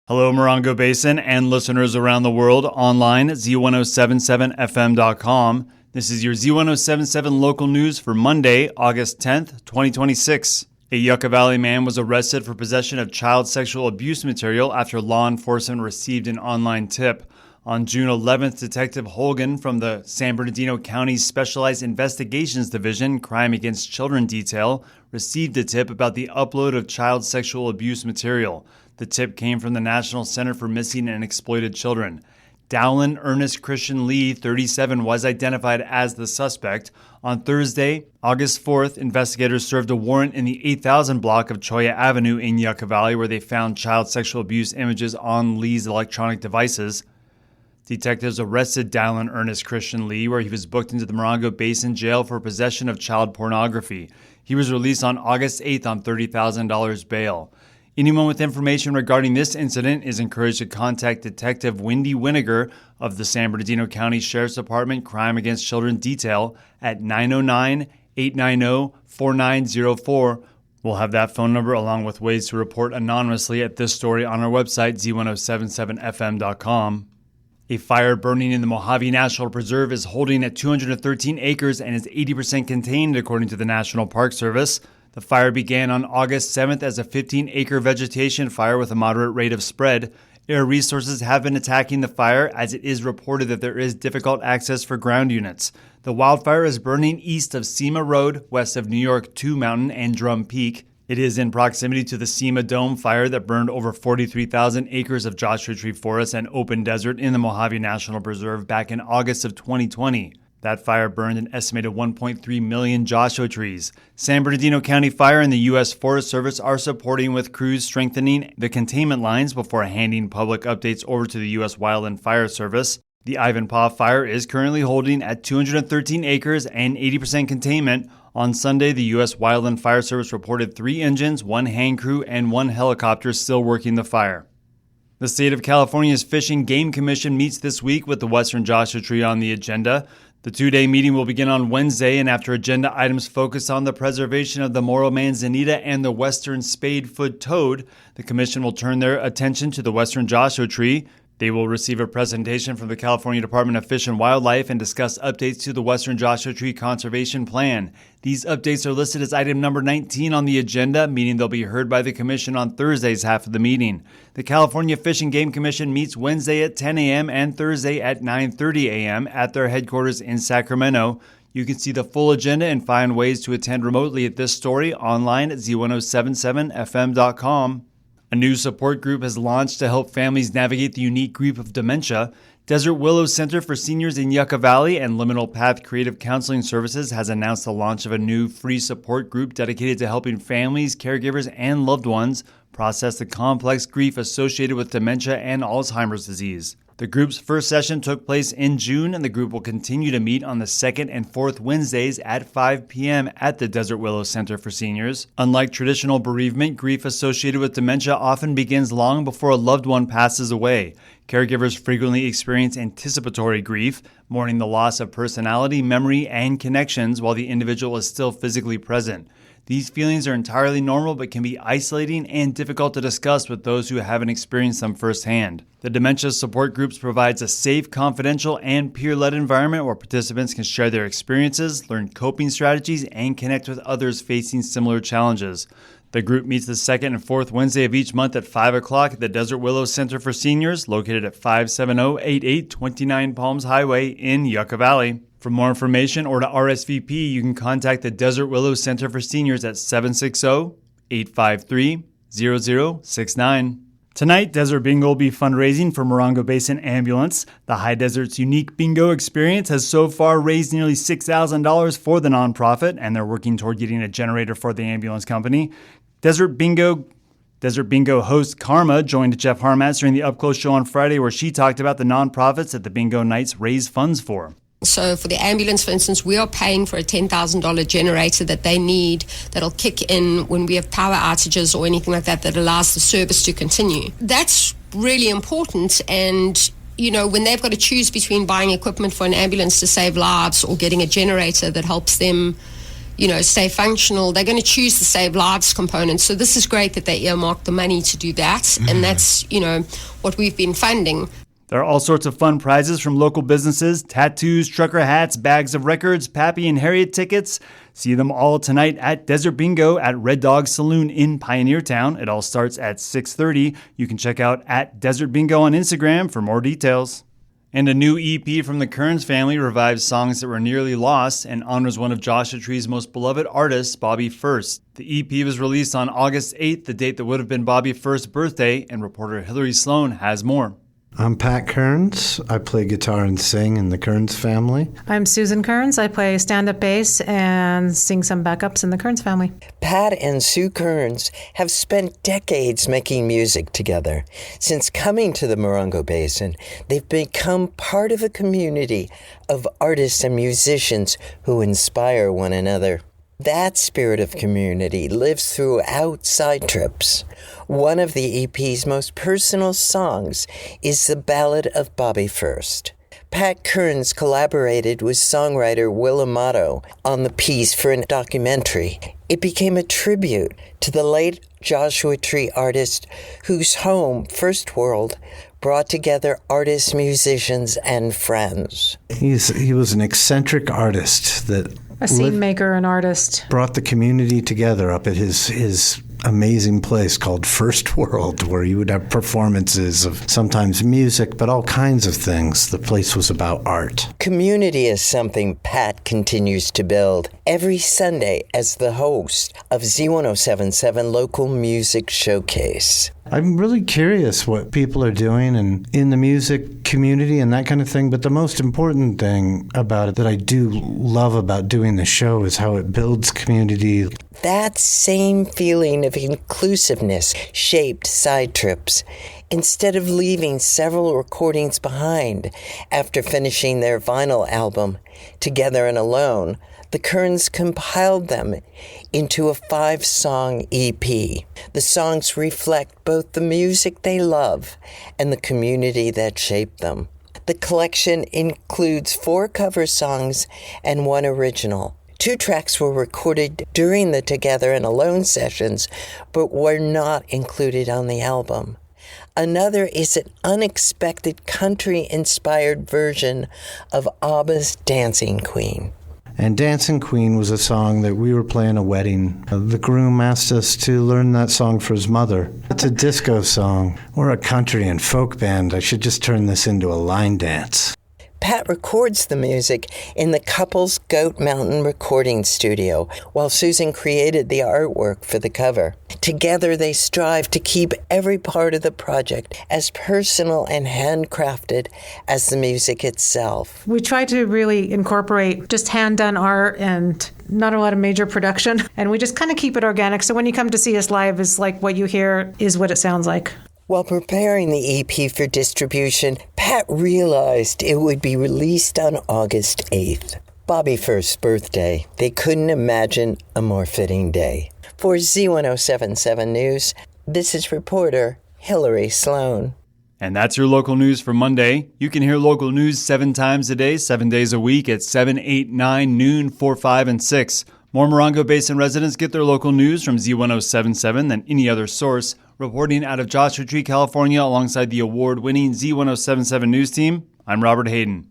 Hello, Morongo Basin and listeners around the world online at Z107.7 This is your Z107.7 local news for Monday, August 10th, 2026. A Yucca Valley man was arrested for possession of child sexual abuse material after law enforcement received an online tip. On June 11th, Detective Holgan from the San Bernardino County Specialized Investigations Division Crime Against Children Detail received a tip about the upload of child sexual abuse material. The tip came from the National Center for Missing and Exploited Children. Dowlin Ernest Christian Lee, 37, was identified as the suspect. On Thursday, August 4th, investigators served a warrant in the 8000 block of Cholla Avenue in Yucca Valley where they found child sexual abuse images on Lee's electronic devices. Detectives arrested Dowlin Ernest Christian Lee, where he was booked into the Morongo Basin jail for possession of child pornography. He was released on August 8th on $30,000 bail. Anyone with information regarding this incident is encouraged to contact Detective Wendy Winiger of the San Bernardino County Sheriff's Department Crime Against Children Detail at 909-890-4904. We'll have that phone number along with ways to report anonymously at this story on our website, Z107.7fm.com. A fire burning in the Mojave National Preserve is holding at 213 acres and is 80% contained, according to the National Park Service. The fire began on August 7th as a 15-acre vegetation fire with a moderate rate of spread. Air Resources have been attacking the fire as it is reported that there is difficult access for ground units. The wildfire is burning east of Sema Road, west of New York 2 Mountain and Drum Peak. It is in proximity to the Sema Dome fire that burned over 43,000 acres of Joshua Tree forest and open desert in the Mojave National Preserve back in August of 2020. That fire burned an estimated 1.3 million Joshua trees. San Bernardino County Fire and the U.S. Forest Service are supporting with crews strengthening the containment lines before handing public updates over to the U.S. Wildland Fire Service. The Ivanpah fire is currently holding at 213 acres and 80% containment. On Sunday, the U.S. Wildland Fire Service reported 3 engines, 1 hand crew, and 1 helicopter still working the fire. The State of California's Fish and Game Commission meets this week with the Western Joshua Tree on the agenda. The 2-day meeting will begin on Wednesday, and after agenda items focus on the preservation of the Moro manzanita and the western spade-foot toad, the commission will turn their attention to the Western Joshua Tree. They will receive a presentation from the California Department of Fish and Wildlife and discuss updates to the Western Joshua Tree Conservation Plan. These updates are listed as item number 19 on the agenda, meaning they'll be heard by the Commission on Thursday's half of the meeting. The California Fish and Game Commission meets Wednesday at 10 a.m. and Thursday at 9:30 a.m. at their headquarters in Sacramento. You can see the full agenda and find ways to attend remotely at this story online at Z107.7fm.com. A new support group has launched to help families navigate the unique grief of dementia. Desert Willow Center for Seniors in Yucca Valley and Liminal Path Creative Counseling Services has announced the launch of a new free support group dedicated to helping families, caregivers, and loved ones process the complex grief associated with dementia and Alzheimer's disease. The group's first session took place in June, and the group will continue to meet on the second and fourth Wednesdays at 5 p.m. at the Desert Willow Center for Seniors. Unlike traditional bereavement, grief associated with dementia often begins long before a loved one passes away. Caregivers frequently experience anticipatory grief, mourning the loss of personality, memory, and connections while the individual is still physically present. These feelings are entirely normal but can be isolating and difficult to discuss with those who haven't experienced them firsthand. The Dementia Support Groups provides a safe, confidential, and peer-led environment where participants can share their experiences, learn coping strategies, and connect with others facing similar challenges. The group meets the second and fourth Wednesday of each month at 5 o'clock at the Desert Willow Center for Seniors, located at 57088 29 Palms Highway in Yucca Valley. For more information or to RSVP, you can contact the Desert Willow Center for Seniors at 760-853-0069. Tonight, Desert Bingo will be fundraising for Morongo Basin Ambulance. The High Desert's unique bingo experience has so far raised nearly $6,000 for the nonprofit, and they're working toward getting a generator for the ambulance company. Desert Bingo host Karma joined Jeff Harmatz during the Up Close show on Friday, where she talked about the nonprofits that the bingo nights raise funds for. So for the ambulance, for instance, we are paying for a $10,000 generator that they need that'll kick in when we have power outages or anything like that allows the service to continue. That's really important, and you know, when they've got to choose between buying equipment for an ambulance to save lives or getting a generator that helps them stay functional, they're going to choose the save lives component. So this is great that they earmarked the money to do that. And that's, what we've been funding. There are all sorts of fun prizes from local businesses: tattoos, trucker hats, bags of records, Pappy and Harriet tickets. See them all tonight at Desert Bingo at Red Dog Saloon in Pioneer Town. It all starts at 6:30. You can check out at Desert Bingo on Instagram for more details. And a new EP from the Kearns family revives songs that were nearly lost and honors one of Joshua Tree's most beloved artists, Bobby First. The EP was released on August 8th, the date that would have been Bobby First's birthday, and reporter Hillary Sloan has more. I'm Pat Kearns. I play guitar and sing in the Kearns family. I'm Susan Kearns. I play stand-up bass and sing some backups in the Kearns family. Pat and Sue Kearns have spent decades making music together. Since coming to the Morongo Basin, they've become part of a community of artists and musicians who inspire one another. That spirit of community lives throughout Side Trips. One of the EP's most personal songs is the Ballad of Bobby First. Pat Kearns collaborated with songwriter Will Amato on the piece for a documentary. It became a tribute to the late Joshua Tree artist whose home, First World, brought together artists, musicians, and friends. He was an eccentric artist that a scene maker, an artist. Brought the community together up at his amazing place called First World, where you would have performances of sometimes music, but all kinds of things. The place was about art. Community is something Pat continues to build every Sunday as the host of Z107.7 Local Music Showcase. I'm really curious what people are doing and in the music community and that kind of thing, but the most important thing about it that I do love about doing the show is how it builds community. That same feeling of inclusiveness shaped Side Trips. Instead of leaving several recordings behind after finishing their vinyl album, Together and Alone, the Kearns compiled them into a 5-song EP. The songs reflect both the music they love and the community that shaped them. The collection includes 4 cover songs and 1 original. 2 tracks were recorded during the Together and Alone sessions, but were not included on the album. Another is an unexpected country-inspired version of ABBA's Dancing Queen. And Dancing Queen was a song that we were playing a wedding. The groom asked us to learn that song for his mother. It's a disco song. We're a country and folk band. I should just turn this into a line dance. Pat records the music in the couple's Goat Mountain recording studio, while Susan created the artwork for the cover. Together, they strive to keep every part of the project as personal and handcrafted as the music itself. We try to really incorporate just hand-done art and not a lot of major production, and we just kind of keep it organic. So when you come to see us live, it's like what you hear is what it sounds like. While preparing the EP for distribution, Pat realized it would be released on August 8th, Bobby First's birthday. They couldn't imagine a more fitting day. For Z107.7 News, this is reporter Hillary Sloan. And that's your local news for Monday. You can hear local news 7 times a day, 7 days a week at 7, 8, 9, noon, 4, 5, and 6. More Morongo Basin residents get their local news from Z107.7 than any other source. Reporting out of Joshua Tree, California, alongside the award-winning Z107.7 News team, I'm Robert Hayden.